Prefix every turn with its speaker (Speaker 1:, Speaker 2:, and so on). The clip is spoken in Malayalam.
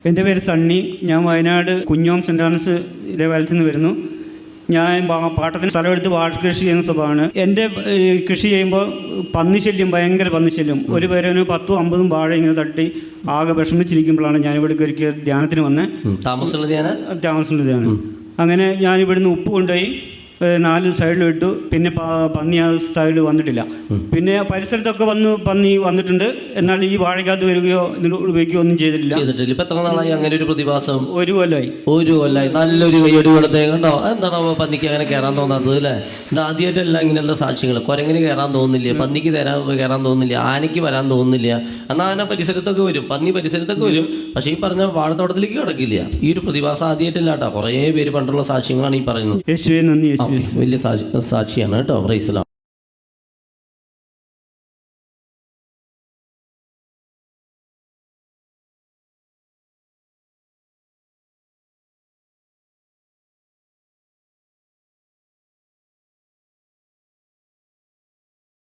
Speaker 1: എൻ്റെ പേര് സണ്ണി. ഞാൻ വയനാട് കുഞ്ഞോം സെൻ്റ് ആൻസിലെ വലത്തു നിന്ന് വരുന്നു. ഞാൻ പാട്ടത്തിന് സ്ഥലമെടുത്ത് വാഴ കൃഷി ചെയ്യുന്ന സ്വഭാവമാണ്. എൻ്റെ കൃഷി ചെയ്യുമ്പോൾ പന്നിശല്യം, ഭയങ്കര പന്നിശല്യം. ഒരു പേരന് 10-50 വാഴ ഇങ്ങനെ തട്ടി ആകെ വിഷമിച്ചിരിക്കുമ്പോഴാണ് ഞാനിവിടേക്ക് ഒരിക്കൽ ധ്യാനത്തിന് വന്നത്. താമസമുള്ള ധ്യാനം. അങ്ങനെ ഞാനിവിടുന്ന് ഉപ്പ് കൊണ്ടുപോയി 4 സൈഡിൽ ഇട്ടു. പിന്നെ പന്നി ആ സൈഡിൽ വന്നിട്ടില്ല. പിന്നെ പരിസരത്തൊക്കെ പന്നി വന്നിട്ടുണ്ട്. എന്നാൽ ഈ വാഴയ്ക്കകത്ത് വരികയോ ഇതിൽ ഉപയോഗിക്കുകയോ ഒന്നും ചെയ്തിട്ടില്ല.
Speaker 2: ഇപ്പൊ എത്ര നാളായി അങ്ങനെ ഒരു പ്രതിഭാസം?
Speaker 1: ഒരു കൊല്ലമായി.
Speaker 2: നല്ലൊരു കയ്യടി കൊടുത്തേ കണ്ടോ. എന്താണ് പന്നിക്ക് അങ്ങനെ കയറാൻ തോന്നാത്തത് അല്ലേ? ഇത് ആദ്യമായിട്ടല്ല ഇങ്ങനെയുള്ള സാക്ഷ്യങ്ങൾ. കുരങ്ങിന് കയറാൻ തോന്നുന്നില്ല, പന്നിക്ക് കയറാൻ തോന്നുന്നില്ല, ആനയ്ക്ക് വരാൻ തോന്നുന്നില്ല. എന്നാൽ ആന പരിസരത്തൊക്കെ വരും, പന്നി പരിസരത്തൊക്കെ വരും. പക്ഷേ ഈ പറഞ്ഞ വാഴത്തോട്ടത്തിലേക്ക് കിടക്കില്ല. ഈ ഒരു പ്രതിഭാസം ആദ്യമായിട്ടില്ല കേട്ടോ. കുറേ പേര് പണ്ടുള്ള സാക്ഷ്യങ്ങളാണ് ഈ പറയുന്നത്.
Speaker 1: യേശുവേ നന്ദി.
Speaker 2: വലിയ സാക്ഷിയാണ് കേട്ടോ. Praise the Lord.